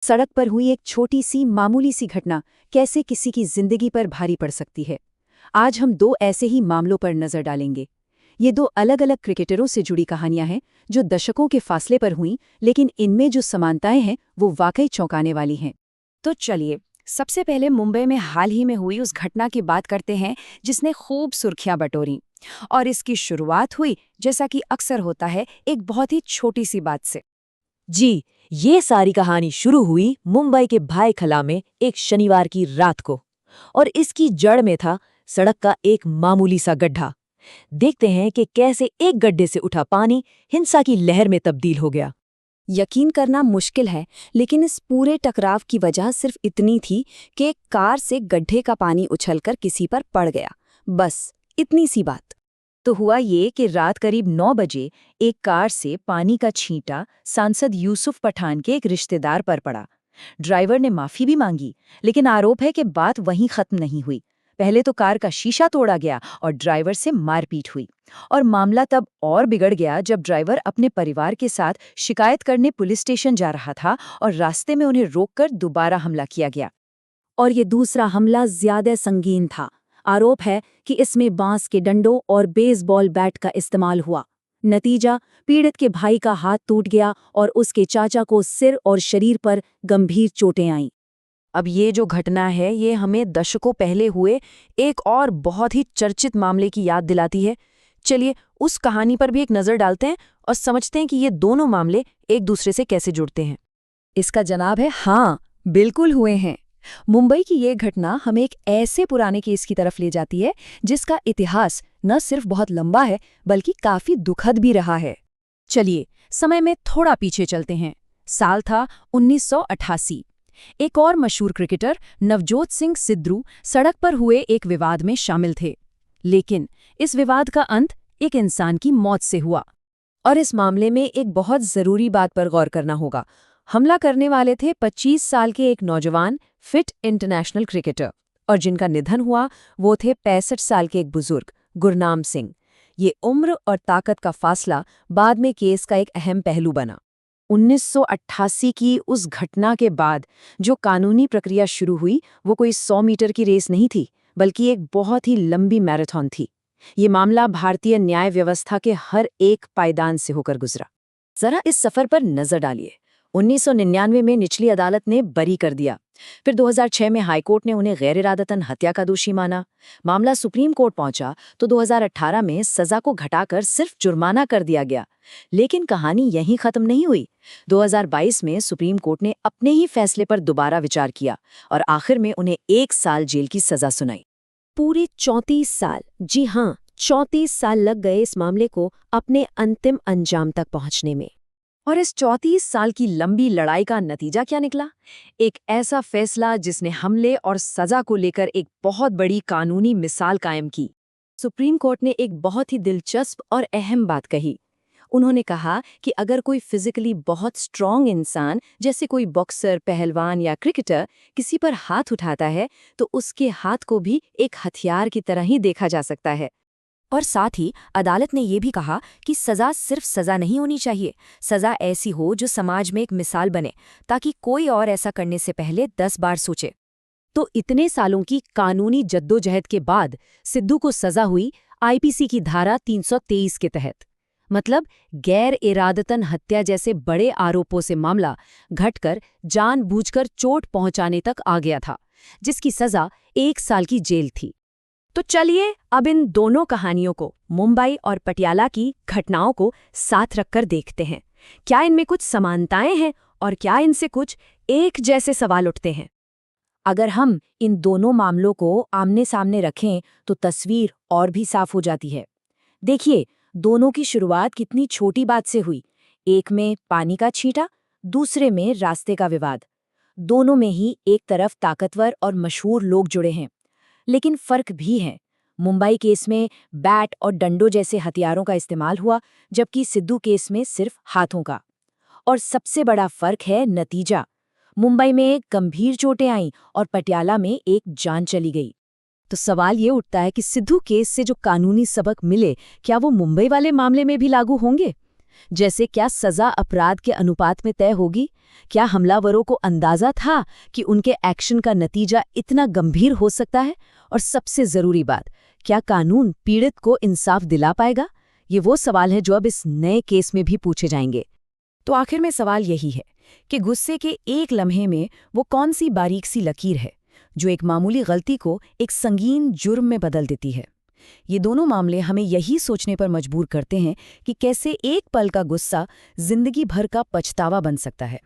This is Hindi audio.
सड़क पर हुई एक छोटी सी मामूली सी घटना कैसे किसी की जिंदगी पर भारी पड़ सकती है। आज हम दो ऐसे ही मामलों पर नजर डालेंगे। ये दो अलग अलग क्रिकेटरों से जुड़ी कहानियां हैं जो दशकों के फासले पर हुईं, लेकिन इनमें जो समानताएं हैं वो वाकई चौंकाने वाली हैं। तो चलिए, सबसे पहले मुंबई में हाल ही में हुई उस घटना की बात करते हैं जिसने खूब सुर्खियां बटोरी। और इसकी शुरुआत हुई, जैसा कि अक्सर होता है, एक बहुत ही छोटी सी बात से। जी, ये सारी कहानी शुरू हुई मुंबई के भायखला में एक शनिवार की रात को। और इसकी जड़ में था सड़क का एक मामूली सा गड्ढा। देखते हैं कि कैसे एक गड्ढे से उठा पानी हिंसा की लहर में तब्दील हो गया। यकीन करना मुश्किल है, लेकिन इस पूरे टकराव की वजह सिर्फ इतनी थी कि एक कार से गड्ढे का पानी उछलकर किसी पर पड़ गया। बस इतनी सी बात। तो हुआ ये कि रात करीब 9 बजे एक कार से पानी का छींटा सांसद यूसुफ पठान के एक रिश्तेदार पर पड़ा। ड्राइवर ने माफी भी मांगी, लेकिन आरोप है कि बात वहीं खत्म नहीं हुई। पहले तो कार का शीशा तोड़ा गया और ड्राइवर से मारपीट हुई। और मामला तब और बिगड़ गया जब ड्राइवर अपने परिवार के साथ शिकायत करने पुलिस स्टेशन जा रहा था और रास्ते में उन्हें रोककर दोबारा हमला किया गया। और ये दूसरा हमला ज्यादा संगीन था। आरोप है कि इसमें बांस के डंडों और बेसबॉल बैट का इस्तेमाल हुआ। नतीजा, पीड़ित के भाई का हाथ टूट गया और उसके चाचा को सिर और शरीर पर गंभीर चोटें आईं। अब ये जो घटना है ये हमें दशकों पहले हुए एक और बहुत ही चर्चित मामले की याद दिलाती है। चलिए उस कहानी पर भी एक नज़र डालते हैं और समझते हैं कि ये दोनों मामले एक दूसरे से कैसे जुड़ते हैं। इसका जवाब है हाँ, बिल्कुल हुए हैं। मुंबई की ये घटना हमें एक ऐसे पुराने केस की तरफ ले जाती है जिसका इतिहास न सिर्फ बहुत लंबा है बल्कि काफी दुखद भी रहा है। चलिए समय में थोड़ा पीछे चलते हैं। साल था 1988। एक और मशहूर क्रिकेटर नवजोत सिंह सिद्धू सड़क पर हुए एक विवाद में शामिल थे। लेकिन इस विवाद का अंत एक इंसान की मौत से हुआ। और इस मामले में एक बहुत ज़रूरी बात पर गौर करना होगा। हमला करने वाले थे 25 साल के एक नौजवान फिट इंटरनेशनल क्रिकेटर, और जिनका निधन हुआ वो थे 65 साल के एक बुजुर्ग गुरनाम सिंह। ये उम्र और ताकत का फासला बाद में केस का एक अहम पहलू बना। 1988 की उस घटना के बाद जो कानूनी प्रक्रिया शुरू हुई वो कोई 100 मीटर की रेस नहीं थी, बल्कि एक बहुत ही लंबी मैराथन थी। ये मामला भारतीय न्याय व्यवस्था के हर एक पायदान से होकर गुजरा। जरा इस सफर पर नजर डालिए। 1999 में निचली अदालत ने बरी कर दिया। फिर 2006 में हाईकोर्ट ने उन्हें गैर इरादतन हत्या का दोषी माना। मामला सुप्रीम कोर्ट पहुंचा तो 2018 में सजा को घटाकर सिर्फ जुर्माना कर दिया गया। लेकिन कहानी यहीं खत्म नहीं हुई। 2022 में सुप्रीम कोर्ट ने अपने ही फैसले पर दोबारा विचार किया और आखिर में उन्हें 1 साल जेल की सजा सुनाई। पूरे 34 साल, जी हाँ, 34 साल लग गए इस मामले को अपने अंतिम अंजाम तक पहुंचने में। और इस 34 साल की लंबी लड़ाई का नतीजा क्या निकला? एक ऐसा फैसला जिसने हमले और सजा को लेकर एक बहुत बड़ी कानूनी मिसाल कायम की। सुप्रीम कोर्ट ने एक बहुत ही दिलचस्प और अहम बात कही। उन्होंने कहा कि अगर कोई फिजिकली बहुत स्ट्रॉन्ग इंसान, जैसे कोई बॉक्सर, पहलवान या क्रिकेटर, किसी पर हाथ उठाता है तो उसके हाथ को भी एक हथियार की तरह ही देखा जा सकता है। और साथ ही अदालत ने यह भी कहा कि सजा सिर्फ सजा नहीं होनी चाहिए। सजा ऐसी हो जो समाज में एक मिसाल बने, ताकि कोई और ऐसा करने से पहले 10 बार सोचे। तो इतने सालों की कानूनी जद्दोजहद के बाद सिद्धू को सजा हुई आईपीसी की धारा 323 के तहत। मतलब गैर इरादतन हत्या जैसे बड़े आरोपों से मामला घटकर जानबूझकर चोट पहुंचाने तक आ गया था, जिसकी सजा 1 साल की जेल थी। तो चलिए अब इन दोनों कहानियों को, मुंबई और पटियाला की घटनाओं को साथ रखकर देखते हैं। क्या इनमें कुछ समानताएं हैं और क्या इनसे कुछ एक जैसे सवाल उठते हैं? अगर हम इन दोनों मामलों को आमने सामने रखें तो तस्वीर और भी साफ हो जाती है। देखिए, दोनों की शुरुआत कितनी छोटी बात से हुई। एक में पानी का छींटा, दूसरे में रास्ते का विवाद। दोनों में ही एक तरफ ताकतवर और मशहूर लोग जुड़े हैं, लेकिन फर्क भी है। मुंबई केस में बैट और डंडों जैसे हथियारों का इस्तेमाल हुआ, जबकि सिद्धू केस में सिर्फ हाथों का। और सबसे बड़ा फर्क है नतीजा। मुंबई में गंभीर चोटें आईं और पटियाला में एक जान चली गई। तो सवाल ये उठता है कि सिद्धू केस से जो कानूनी सबक मिले, क्या वो मुंबई वाले मामले में भी लागू होंगे? जैसे क्या सजा अपराध के अनुपात में तय होगी? क्या हमलावरों को अंदाजा था कि उनके एक्शन का नतीजा इतना गंभीर हो सकता है? और सबसे जरूरी बात, क्या कानून पीड़ित को इंसाफ दिला पाएगा? ये वो सवाल है जो अब इस नए केस में भी पूछे जाएंगे। तो आखिर में सवाल यही है कि गुस्से के एक लम्हे में वो कौन सी बारीक सी लकीर है जो एक मामूली गलती को एक संगीन जुर्म में बदल देती है। ये दोनों मामले हमें यही सोचने पर मजबूर करते हैं कि कैसे एक पल का गुस्सा जिंदगी भर का पछतावा बन सकता है।